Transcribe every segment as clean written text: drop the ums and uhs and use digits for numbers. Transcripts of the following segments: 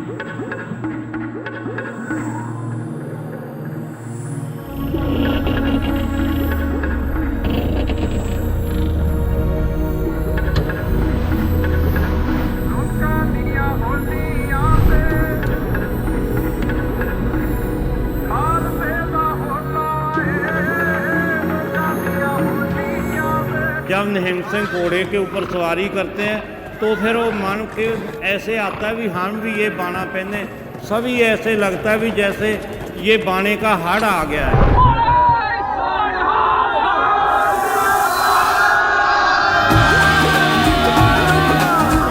जब निहंग सिंह घोड़े के ऊपर सवारी करते हैं तो फिर वो मन के ऐसे आता है भी हम भी ये बाना पहने, सभी ऐसे लगता है भी जैसे ये बाने का हाड़ आ गया है।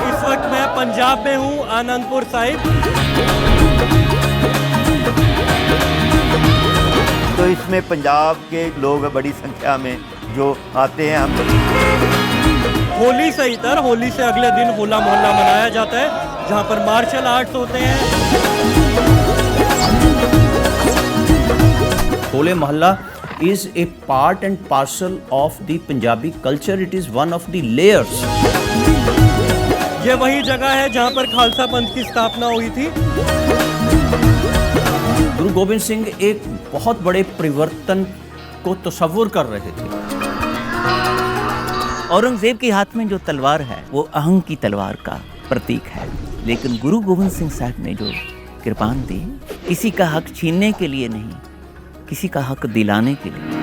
इस वक्त मैं पंजाब में हूँ, आनंदपुर साहिब। तो इसमें पंजाब के लोग बड़ी संख्या में जो आते हैं। होली से इतर, होली से अगले दिन होला मोहल्ला मनाया जाता है, जहाँ पर मार्शल आर्ट्स होते हैं। Hole Mohalla is a part and parcel of the Punjabi culture. It is one of the layers. ये वही जगह है जहाँ पर खालसा पंथ की स्थापना हुई थी। गुरु गोविंद सिंह एक बहुत बड़े परिवर्तन को तस्वुर कर रहे थे। औरंगजेब के हाथ में जो तलवार है वो अहंग की तलवार का प्रतीक है, लेकिन गुरु गोविंद सिंह साहब ने जो कृपान दी, किसी का हक छीनने के लिए नहीं, किसी का हक दिलाने के लिए।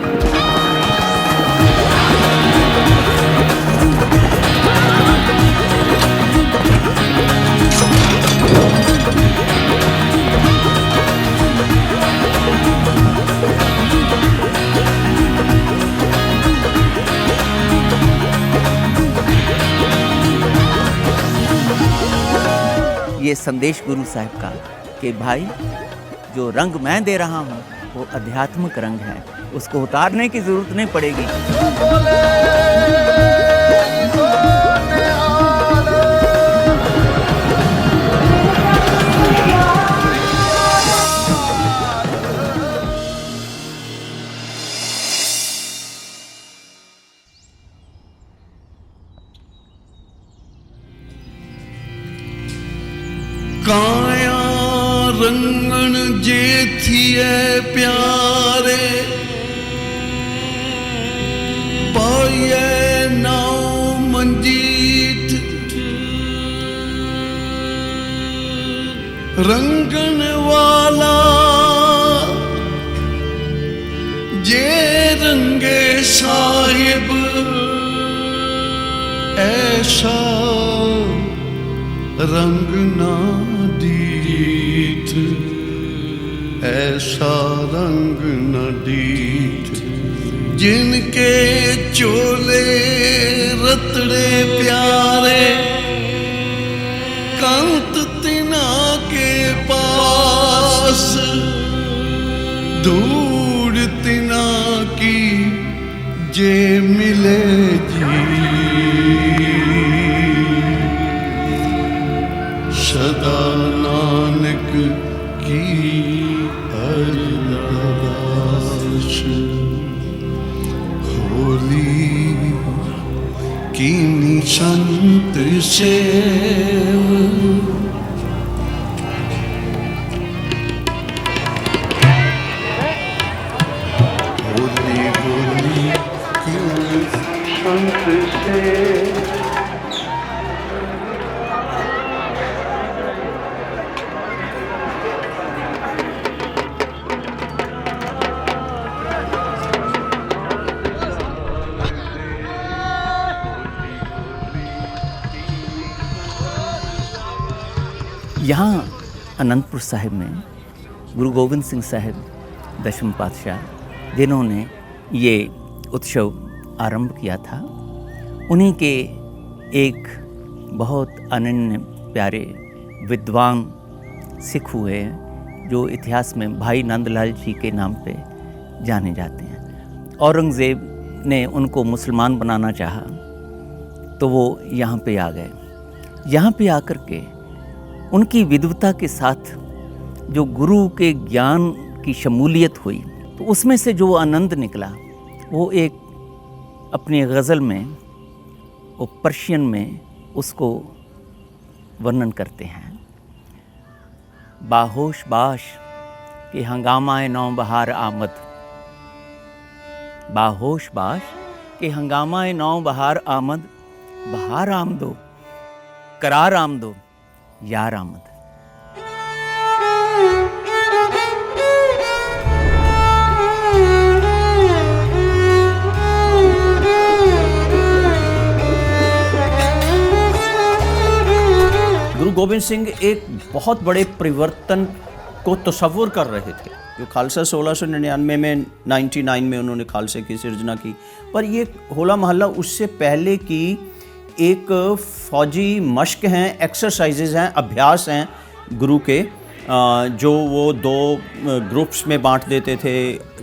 ये संदेश गुरु साहब का कि भाई जो रंग मैं दे रहा हूँ वो आध्यात्मिक रंग है, उसको उतारने की जरूरत नहीं पड़ेगी। काया रंगण जे थिए प्यारे, पाए नाव मंजीत रंगन वाला, जे रंगे साहिब ऐसा रंग ना दीठ, ऐसा रंग न दीठ, जिनके चोले रतड़े प्यारे, कंत तिना के पास धूड़ तिना की जे मिले जी, सदा नानक की अरदास, होली कीनी संत सेव, होली होली कीनी संत सेव। यहाँ अनंतपुर साहिब में गुरु गोविंद सिंह साहिब दशम पातशाह, जिन्होंने ये उत्सव आरंभ किया था, उन्हीं के एक बहुत अनन्य प्यारे विद्वान सिख हुए जो इतिहास में भाई नंदलाल जी के नाम पे जाने जाते हैं। औरंगज़ेब ने उनको मुसलमान बनाना चाहा तो वो यहाँ पे आ गए। यहाँ पे आकर के उनकी विद्वता के साथ जो गुरु के ज्ञान की शमूलियत हुई, तो उसमें से जो आनंद निकला वो एक अपनी गज़ल में, वो पर्शियन में उसको वर्णन करते हैं। बाहोश बाश कि हंगामाए नौ बहार आमद, बाहोश बाश कि हंगामाए नौ बहार आमद, बहार आमदो करार आमदो यार आमद। गुरु गोविंद सिंह एक बहुत बड़े परिवर्तन को तस्वुर कर रहे थे। जो खालसा 1699 में 99 में उन्होंने खालसे की सिर्जना की, पर ये होला मोहल्ला उससे पहले की एक फौजी मश्क हैं, एक्सरसाइजेज हैं, अभ्यास हैं गुरु के, जो वो 2 ग्रुप्स में बांट देते थे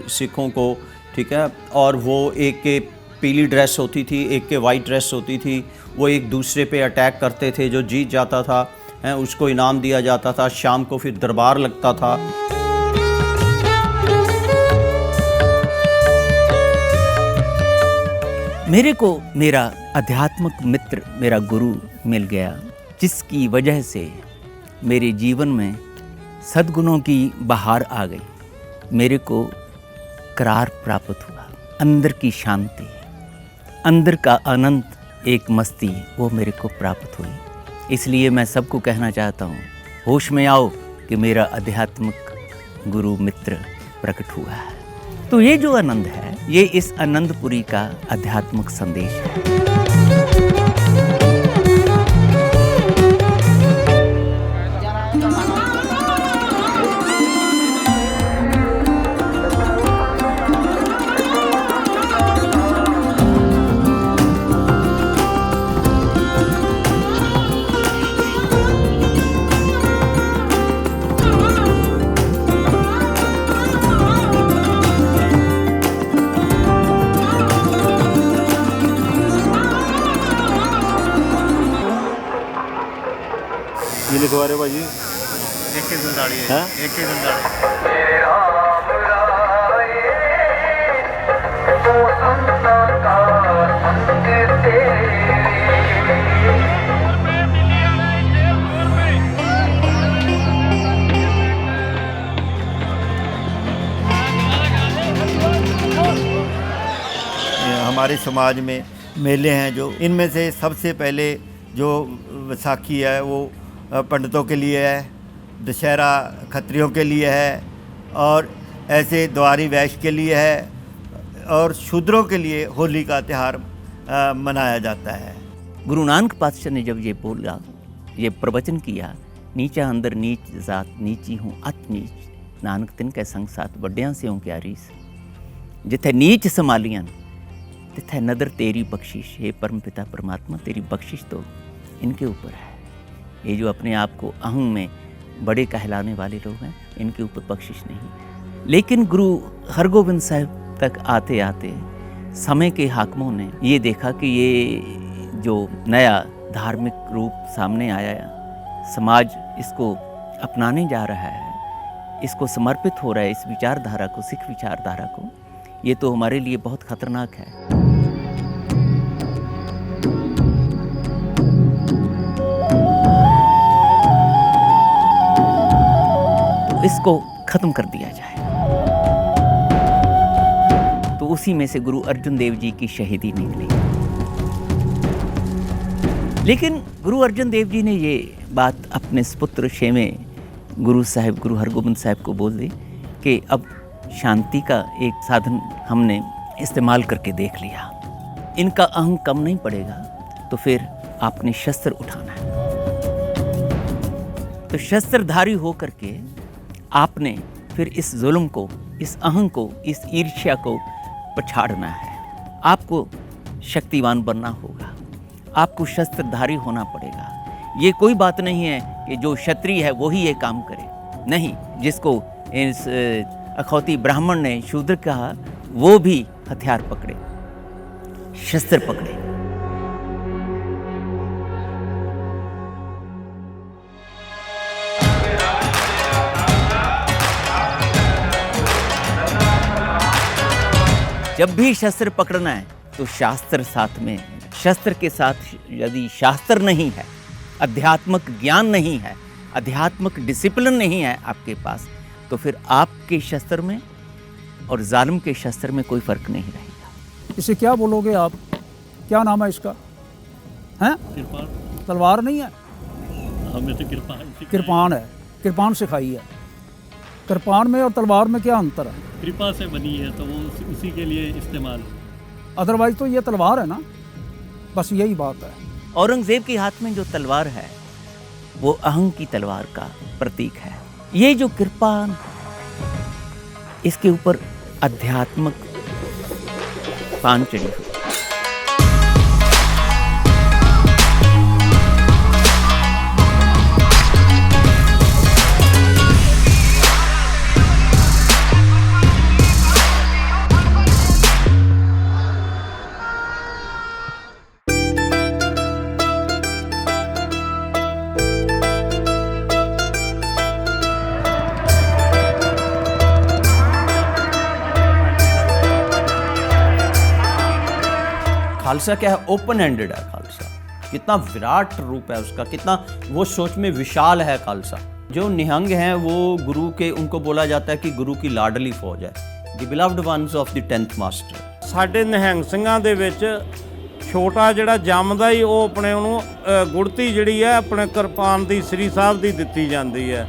सिखों को, ठीक है। और वो एक के पीली ड्रेस होती थी, एक के वाइट ड्रेस होती थी। वो एक दूसरे पे अटैक करते थे, जो जीत जाता था हैं उसको इनाम दिया जाता था। शाम को फिर दरबार लगता था। मेरे को मेरा आध्यात्मिक मित्र, मेरा गुरु मिल गया, जिसकी वजह से मेरे जीवन में सद्गुणों की बहार आ गई। मेरे को करार प्राप्त हुआ, अंदर की शांति, अंदर का आनंद, एक मस्ती, वो मेरे को प्राप्त हुई। इसलिए मैं सबको कहना चाहता हूँ, होश में आओ कि मेरा आध्यात्मिक गुरु मित्र प्रकट हुआ है। तो ये जो आनंद है, ये इस आनंदपुरी का आध्यात्मिक संदेश है। ये लिखवा रहे भाजी, एक ही जिंदाड़ी है, एक ही जिंदाड़ी। हमारे समाज में मेले हैं जो, इनमें से सबसे पहले जो वैसाखी है वो पंडितों के लिए है, दशहरा खत्रियों के लिए है, और ऐसे द्वारी वैश्य के लिए है, और शूद्रों के लिए होली का त्यौहार मनाया जाता है। गुरु नानक पातशाह ने जब ये बोला, ये प्रवचन किया, नीचा अंदर नीच जात, नीची हूँ अत नीच, नानक तिन के संग साथ वड्डियां से हूँ क्या रीस, जिथे नीच संभालियन तिथे नदर तेरी बख्शिश। हे परम पिता परमात्मा, तेरी बख्शिश तो इनके ऊपर है। ये जो अपने आप को अहंग में बड़े कहलाने वाले लोग हैं, इनके ऊपर बख्शिश नहीं। लेकिन गुरु हरगोबिंद साहब तक आते आते समय के हाकिमों ने ये देखा कि ये जो नया धार्मिक रूप सामने आया, समाज इसको अपनाने जा रहा है, इसको समर्पित हो रहा है इस विचारधारा को, सिख विचारधारा को, ये तो हमारे लिए बहुत खतरनाक है। तो इसको खत्म कर दिया जाए। तो उसी में से गुरु अर्जुन देव जी की शहीदी निकली। लेकिन गुरु अर्जुन देव जी ने ये बात अपने सुपुत्र छेवें गुरु साहिब, गुरु हरगोबिंद साहब को बोल दी कि अब शांति का एक साधन हमने इस्तेमाल करके देख लिया, इनका अहंग कम नहीं पड़ेगा, तो फिर आपने शस्त्र उठाना है। तो शस्त्रधारी हो करके आपने फिर इस जुल्म को, इस अहंग को, इस ईर्ष्या को पछाड़ना है। आपको शक्तिवान बनना होगा, आपको शस्त्रधारी होना पड़ेगा। ये कोई बात नहीं है कि जो क्षत्रिय है वही ये काम करे, नहीं, जिसको इस अखौती ब्राह्मण ने शूद्र कहा, वो भी हथियार पकड़े, शस्त्र पकड़े। जब भी शस्त्र पकड़ना है तो शास्त्र साथ में है। शस्त्र के साथ यदि शास्त्र नहीं है, आध्यात्मिक ज्ञान नहीं है, आध्यात्मिक डिसिप्लिन नहीं है आपके पास, तो फिर आपके शस्त्र में और जालिम के शस्त्र में कोई फ़र्क नहीं रहेगा। इसे क्या बोलोगे आप? क्या नाम है इसका? हैं? तलवार नहीं है, हमें तो कृपान है। कृपान सिखाई है। कृपान में और तलवार में क्या अंतर है? कृपा से बनी है तो वो उसी के लिए इस्तेमाल। अदरवाइज तो ये तलवार है ना, बस यही बात है। औरंगजेब के हाथ में जो तलवार है वो अहंग की तलवार का प्रतीक है। ये जो कृपान, इसके ऊपर आध्यात्मिक पान चढ़ी हुई। खालसा क्या है? ओपन एंडेड है खालसा। कितना विराट रूप है उसका, कितना वो सोच में विशाल है खालसा। जो निहंग हैं वो गुरु के, उनको बोला जाता है कि गुरु की लाडली फौज है, the beloved ones of the 10th master. ਸਾਡੇ ਨਿਹੰਗ ਸਿੰਘਾਂ ਦੇ ਵਿੱਚ ਛੋਟਾ ਜਿਹੜਾ ਜੰਮਦਾ ਹੀ ਉਹ ਆਪਣੇ ਉਹਨੂੰ ਗੁੜਤੀ ਜਿਹੜੀ ਹੈ ਆਪਣੇ ਕਿਰਪਾਨ ਦੀ ਸ੍ਰੀ ਸਾਹਿਬ ਦੀ ਦਿੱਤੀ ਜਾਂਦੀ ਹੈ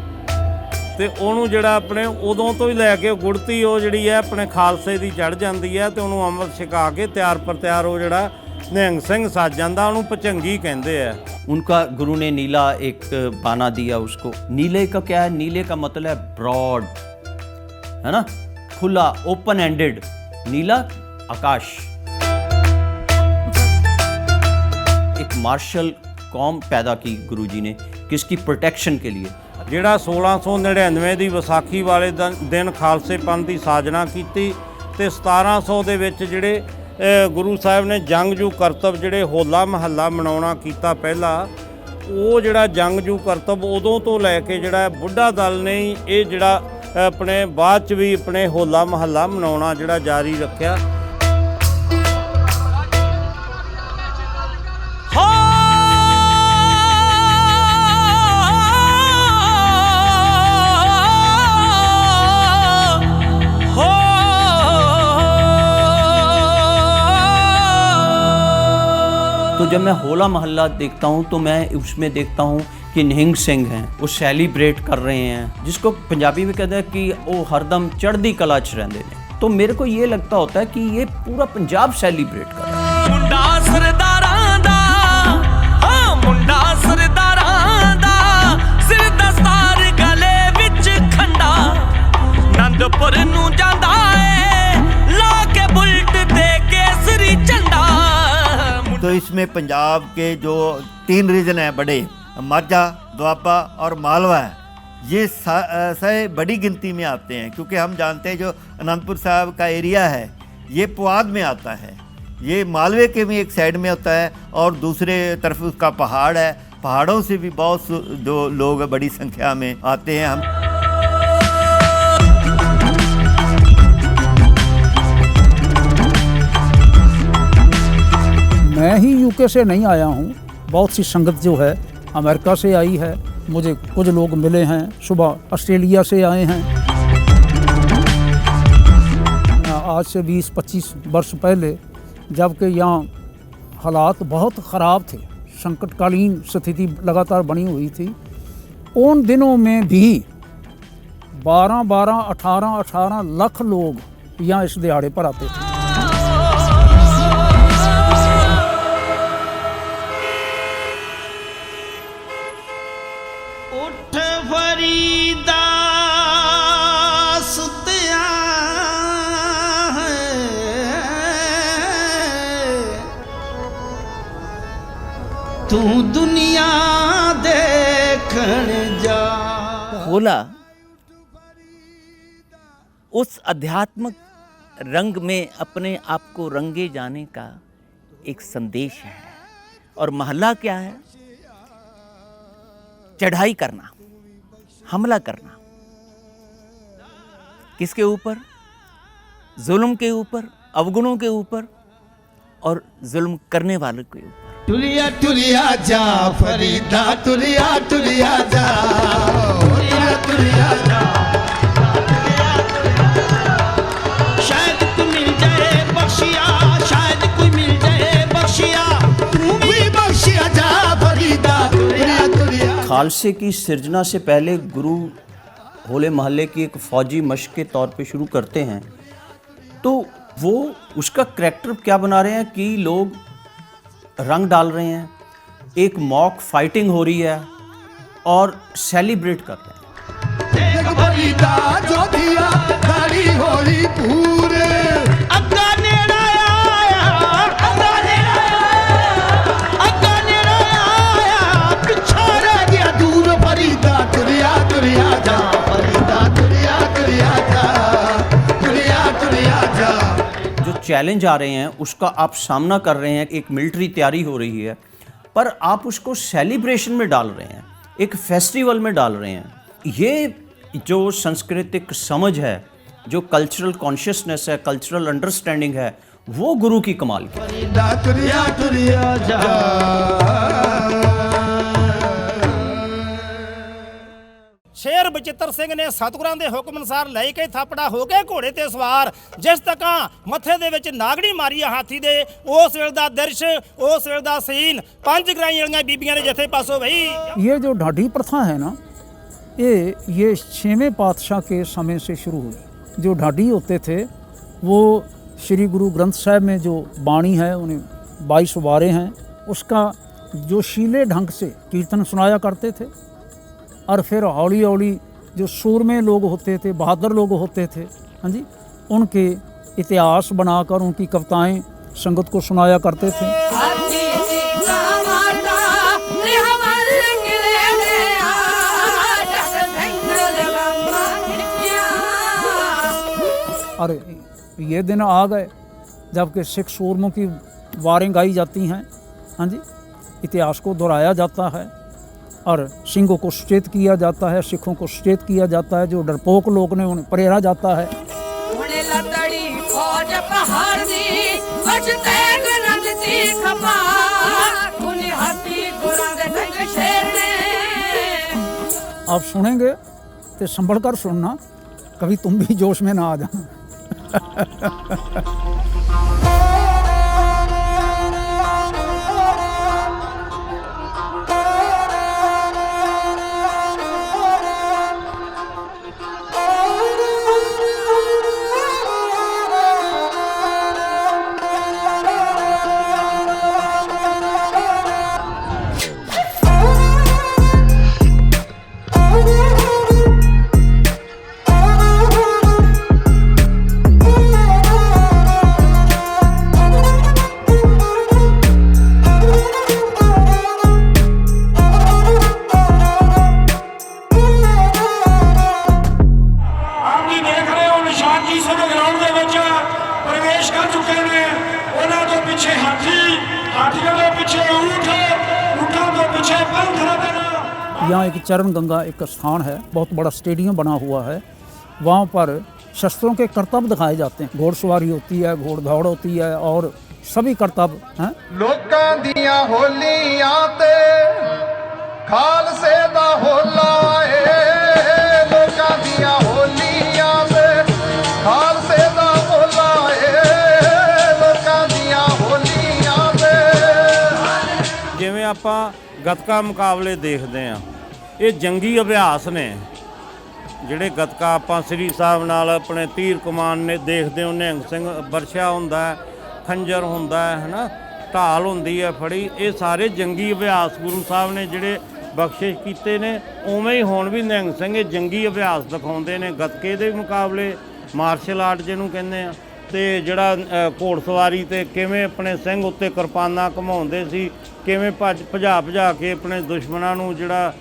ਤੇ ਉਹਨੂੰ ਜਿਹੜਾ ਆਪਣੇ ਉਦੋਂ ਤੋਂ ਹੀ ਲੈ ਕੇ ਗੁੜਤੀ ਉਹ ਜਿਹੜੀ ਹੈ ਆਪਣੇ ਖਾਲਸੇ ਦੀ ਚੜ੍ਹ ਜਾਂਦੀ ਹੈ ਤੇ ਉਹਨੂੰ ਅੰਮ੍ਰਿਤ ਛਕਾ ਕੇ ਤਿਆਰ ਪਰ ਤਿਆਰ ਉਹ ਜਿਹੜਾ ਨਿਹੰਗ ਸਿੰਘ ਸੱਜ ਜਾਂਦਾ, ਉਹਨੂੰ ਪਚੰਗੀ ਕਹਿੰਦੇ ਆ। उनका गुरु ने नीला एक बाना दिया उसको। नीले का क्या है? नीले का मतलब है ब्रॉड, है ना, खुला, ओपन एंडेड। नीला आकाश। एक मार्शल कौम पैदा की गुरुजी ने, किसकी प्रोटेक्शन के लिए। ਜਿਹੜਾ 1699 ਦੀ ਵਿਸਾਖੀ ਵਾਲੇ ਦਿਨ ਖਾਲਸੇ ਪੰਥ ਦੀ ਸਾਜਨਾ ਕੀਤੀ ਤੇ 1700 ਦੇ ਵਿੱਚ ਜਿਹੜੇ ਗੁਰੂ ਸਾਹਿਬ ਨੇ ਜੰਗਜੂ ਕਰਤੱਵ ਜਿਹੜੇ ਹੋਲਾ ਮਹੱਲਾ ਮਨਾਉਣਾ ਕੀਤਾ ਪਹਿਲਾਂ, ਉਹ ਜਿਹੜਾ ਜੰਗਜੂ ਕਰਤੱਵ ਉਦੋਂ ਤੋਂ ਲੈ ਕੇ ਜਿਹੜਾ ਬੁੱਢਾ ਦਲ ਨੇ ਇਹ ਜਿਹੜਾ ਆਪਣੇ ਬਾਅਦ 'ਚ ਵੀ ਆਪਣੇ ਹੋਲਾ ਮਹੱਲਾ ਮਨਾਉਣਾ ਜਿਹੜਾ ਜਾਰੀ ਰੱਖਿਆ। तो जब मैं होला मोहल्ला देखता हूँ तो मैं उसमें देखता हूँ कि निहंग सिंह हैं, वो सेलिब्रेट कर रहे हैं, जिसको पंजाबी में कहते हैं कि वो हरदम चढ़दी कला च रहिंदे ने। तो मेरे को ये लगता होता है कि ये पूरा पंजाब सेलिब्रेट कर रहा है। मुंडा सरदारां दा, हाँ मुंडा सरदारां दा, सिर दस्तार गले विच खंडा, नंदपुर नूं जांदा है ला के बुलट दे केसरी झंडा। तो इसमें पंजाब के जो 3 रीजन हैं बड़े, माझा, दोआबा और मालवा है, ये सारे बड़ी गिनती में आते हैं, क्योंकि हम जानते हैं जो अनंतपुर साहब का एरिया है ये पुआध में आता है, ये मालवे के भी एक साइड में होता है और दूसरे तरफ उसका पहाड़ है। पहाड़ों से भी बहुत जो लोग बड़ी संख्या में आते हैं। हम मैं ही यूके से नहीं आया हूँ, बहुत सी संगत जो है अमेरिका से आई है। मुझे कुछ लोग मिले हैं, सुबह ऑस्ट्रेलिया से आए हैं। आज से 20-25 वर्ष पहले, जबकि यहाँ हालात बहुत ख़राब थे, संकटकालीन स्थिति लगातार बनी हुई थी, उन दिनों में भी 12-12, 18-18 लाख लोग यहाँ इस दिहाड़े पर आते थे। उठ फरीदा सुतिया है, तू दुनिया देखण जा। होला उस आध्यात्मिक रंग में अपने आप को रंगे जाने का एक संदेश है। और महल्ला क्या है? चढ़ाई करना, हमला करना। किसके ऊपर? जुल्म के ऊपर, अवगुणों के ऊपर और जुल्म करने वालों के ऊपर। टुरिया टुरिया जा फरीदा टुरिया टुरिया जा टुरिया टुरिया जा शायद कोई मिल जाए बख्शिया शायद कोई मिल जाए बख्शिया तू भी बख्शिया जा फरीदा टुरिया टुरिया। खालसे की सिरजना से पहले गुरु होले महल्ले की एक फ़ौजी मश्क के तौर पे शुरू करते हैं, तो वो उसका करैक्टर क्या बना रहे हैं कि लोग रंग डाल रहे हैं, एक मॉक फाइटिंग हो रही है और सेलिब्रेट कर रहे हैं। एक फरीदा जो दिया दाढ़ी होली पूरे अग्गा नेड़ा आया अग्गा नेड़ा आया अग्गा नेड़ा आया पिछा रह गया दूर फरीदा टुरिया टुरिया जा फरीदा टुरिया टुरिया जा टुरिया टुरिया जा। जो चैलेंज आ रहे हैं उसका आप सामना कर रहे हैं, एक मिलिट्री तैयारी हो रही है, पर आप उसको सेलिब्रेशन में डाल रहे हैं, एक फेस्टिवल में डाल रहे हैं। ये जो सांस्कृतिक समझ है, जो कल्चरल कॉन्शियसनेस है, कल्चरल अंडरस्टैंडिंग है, वो गुरु की कमाल की। फरीदा टुरिया टुरिया जा। ਸ਼ੇਰ ਬਚਿੱਤਰ ਸਿੰਘ ਨੇ ਸਤਿਗੁਰਾਂ ਦੇ ਹੁਕਮ ਅਨੁਸਾਰ ਲੈ ਕੇ ਥਾਪੜਾ ਹੋ ਕੇ ਘੋੜੇ ਤੇ ਸਵਾਰ ਜਿਸ ਤੱਕਾਂ ਮੱਥੇ ਦੇ ਵਿੱਚ ਨਾਗੜੀ ਮਾਰੀ ਆ ਹਾਥੀ ਦੇ, ਉਸ ਵੇਲੇ ਦਾ ਦ੍ਰਿਸ਼, ਉਸ ਵੇਲੇ ਦਾ ਸੀਨ, ਪੰਜ ਗਰਾਈ ਵਾਲੀਆਂ ਬੀਬੀਆਂ ਦੇ ਜਥੇ ਪਾਸੋਂ ਵਈ। ये जो ढाडी प्रथा है ना, ये 6वें पातशाह के समय से शुरू हुई। जो ढाडी होते थे वो श्री गुरु ग्रंथ साहिब में जो बाणी है, उन्हें 22 वारे हैं, उसका जो शीले ढंग से कीर्तन सुनाया करते थे, और फिर हौली हौली जो सूरमे लोग होते थे, बहादुर लोग होते थे, हाँ जी, उनके इतिहास बनाकर उनकी कविताएं संगत को सुनाया करते थे। और ये दिन आ गए जबकि सिख सूरमों की वारें गाई जाती हैं, हाँ जी, इतिहास को दोहराया जाता है और सिंहों को सचेत किया जाता है, सिखों को सचेत किया जाता है, जो डरपोक लोग ने उन्हें प्रेरा जाता है। आप सुनेंगे तो संभल कर सुनना, कभी तुम भी जोश में ना आ जाना। यहाँ एक चरण गंगा एक स्थान है, बहुत बड़ा स्टेडियम बना हुआ है, वहाँ पर शस्त्रों के करतब दिखाए जाते हैं। घोड़सवारी होती है, घोड़ दौड़ होती है और सभी करतब हैं। लोकां दियां होलियां ते खालसे दा होला ए, लोकां दियां होलियां ते खालसे दा होला ए, लोकां दियां होलियां ते। ਜਿਵੇਂ ਆਪਾਂ ਗੱਤਕਾ ਮੁਕਾਬਲੇ ਦੇਖਦੇ ਆ, ਇਹ ਜੰਗੀ ਅਭਿਆਸ ਨੇ ਜਿਹੜੇ ਗੱਤਕਾ ਆਪਾਂ ਸ੍ਰੀ ਸਾਹਿਬ ਨਾਲ ਆਪਣੇ ਤੀਰ ਕਮਾਨ ਨੇ ਦੇਖਦੇ ਹੋ, ਨਿਹੰਗ ਸਿੰਘ ਵਰਸ਼ਾ ਹੁੰਦਾ ਹੈ, ਖੰਜਰ ਹੁੰਦਾ ਹੈ ਨਾ, ਢਾਲ ਹੁੰਦੀ ਹੈ ਫੜੀ, ਇਹ ਸਾਰੇ ਜੰਗੀ ਅਭਿਆਸ ਗੁਰੂ ਸਾਹਿਬ ਨੇ ਜਿਹੜੇ ਬਖਸ਼ਿਸ਼ ਕੀਤੇ ਨੇ, ਉਵੇਂ ਹੀ ਹੁਣ ਵੀ ਨਿਹੰਗ ਸਿੰਘ ਇਹ ਜੰਗੀ ਅਭਿਆਸ ਦਿਖਾਉਂਦੇ ਨੇ। ਗੱਤਕੇ ਦੇ ਮੁਕਾਬਲੇ ਮਾਰਸ਼ਲ ਆਰਟ ਜਿਹਨੂੰ ਕਹਿੰਦੇ ਆ, ਤੇ ਜਿਹੜਾ ਘੋੜਸਵਾਰੀ ਤੇ ਕਿਵੇਂ ਆਪਣੇ ਸਿੰਘ ਉੱਤੇ ਕਿਰਪਾਨਾਂ ਘੁਮਾਉਂਦੇ ਸੀ, ਕਿਵੇਂ ਭਜਾ ਕੇ ਆਪਣੇ ਦੁਸ਼ਮਣਾਂ ਨੂੰ ਜਿਹੜਾ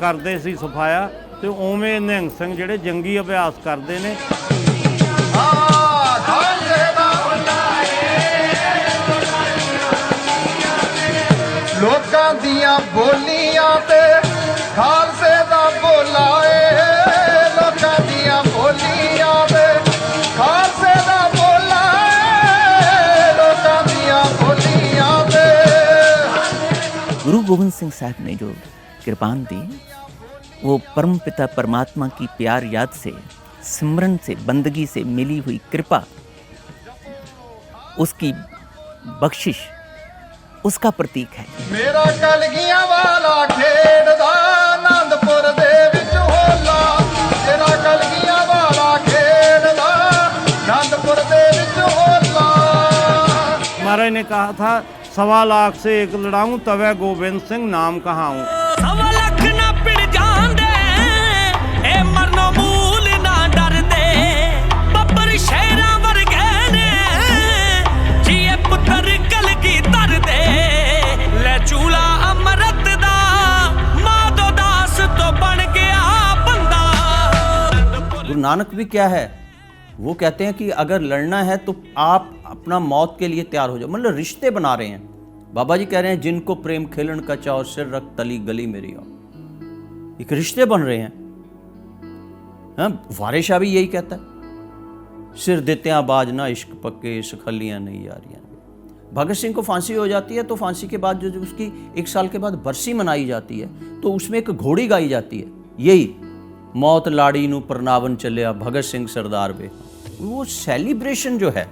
ਕਰਦੇ ਸੀ ਸਫਾਇਆ, ਤੇ ਉਵੇਂ ਨਿਹੰਗ ਸਿੰਘ ਜਿਹੜੇ ਜੰਗੀ ਅਭਿਆਸ ਕਰਦੇ ਨੇ। ਲੋਕਾਂ ਦੀਆਂ ਬੋਲੀਆਂ ਤੇ ਖਾਲਸੇ ਦਾ ਬੋਲਾ ਏ, ਲੋਕਾਂ ਦੀਆਂ ਬੋਲੀਆਂ ਤੇ ਖਾਲਸੇ ਦਾ ਬੋਲਾ ਏ, ਲੋਕਾਂ ਦੀਆਂ ਬੋਲੀਆਂ ਤੇ गोविंद सिंह साहब ने जो कृपान दी, वो परम पिता परमात्मा की प्यार याद से, सिमरन से, बंदगी से मिली हुई कृपा, उसकी बख्शिश, उसका प्रतीक है। मेरा कलगियां वाला खेड़दा आनंदपुर दे विच होला, मेरा कलगियां वाला खेड़दा आनंदपुर दे विच होला। महाराज ने कहा था 1.25 लाख से एक लड़ाऊं तवे गोविंद सिंह नाम कहाऊं। 1.25 लाख ना पिड़ जांदे ए मरनो मूल ना डर दे, बब्बर शहरां वर्गे ने जिए पुत्र कलगी तर दे, ले चूला अमृत दा माधो दास तो बन गया बंदा। गुरु नानक भी क्या है, वो कहते हैं कि अगर लड़ना है तो आप अपना मौत के लिए तैयार हो जाओ, मतलब रिश्ते बना रहे हैं। बाबा जी कह रहे हैं जिनको प्रेम खेलन का चाहो सिर रख तली गली मेरी आओ, एक रिश्ते बन रहे हैं। हाँ, वारिस शाह भी यही कहता है, सिर देते आबाज ना इश्क पक्के सखलियां नहीं यारियां। भगत सिंह को फांसी हो जाती है तो फांसी के बाद जो उसकी 1 साल के बाद बरसी मनाई जाती है तो उसमें एक घोड़ी गाई जाती है, यही मौत लाड़ी नू परनावन चलिया भगत सिंह सरदार बे। वो सेलिब्रेशन जो है,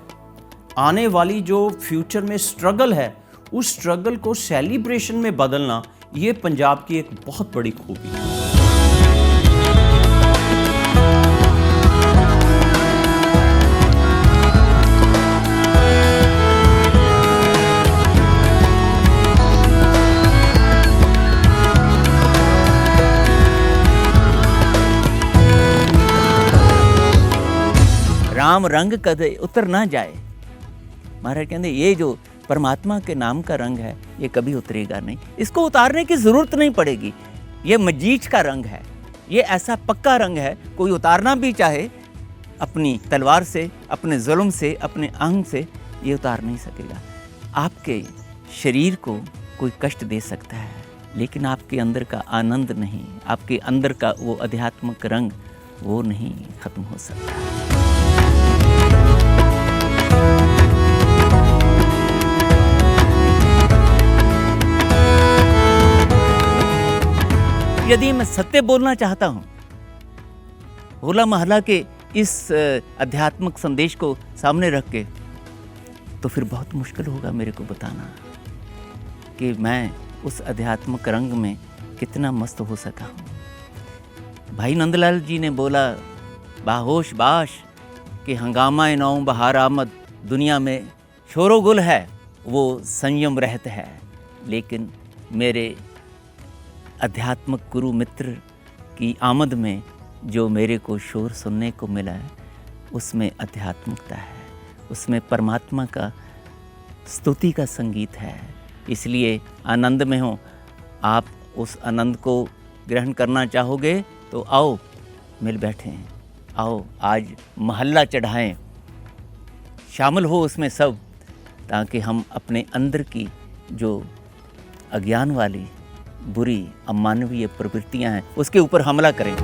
आने वाली जो फ्यूचर में स्ट्रगल है, उस स्ट्रगल को सेलिब्रेशन में बदलना, ये पंजाब की एक बहुत बड़ी खूबी है। राम रंग कदे उतर ना जाए। महाराज कहते ये जो परमात्मा के नाम का रंग है ये कभी उतरेगा नहीं, इसको उतारने की ज़रूरत नहीं पड़ेगी। ये मजीज का रंग है, ये ऐसा पक्का रंग है, कोई उतारना भी चाहे अपनी तलवार से, अपने जुल्म से, अपने अहंग से, ये उतार नहीं सकेगा। आपके शरीर को कोई कष्ट दे सकता है लेकिन आपके अंदर का आनंद नहीं, आपके अंदर का वो आध्यात्मिक रंग वो नहीं खत्म हो सकता। यदि मैं सत्य बोलना चाहता हूँ, होला महल्ला के इस आध्यात्मिक संदेश को सामने रख के, तो फिर बहुत मुश्किल होगा मेरे को बताना कि मैं उस आध्यात्मिक रंग में कितना मस्त हो सका हूँ। भाई नंदलाल जी ने बोला, बाहोश बाश कि हंगामा नौ बहार आमद, दुनिया में शोरो गुल है वो संयम रहत है, लेकिन मेरे आध्यात्मिक गुरु मित्र की आमद में जो मेरे को शोर सुनने को मिला है, उसमें आध्यात्मिकता है, उसमें परमात्मा का स्तुति का संगीत है। इसलिए आनंद में हो, आप उस आनंद को ग्रहण करना चाहोगे तो आओ मिल बैठें, आओ आज महल्ला चढ़ाएं, शामिल हो उसमें सब, ताकि हम अपने अंदर की जो अज्ञान वाली बुरी अमानवीय प्रवृत्तियां हैं उसके ऊपर हमला करें।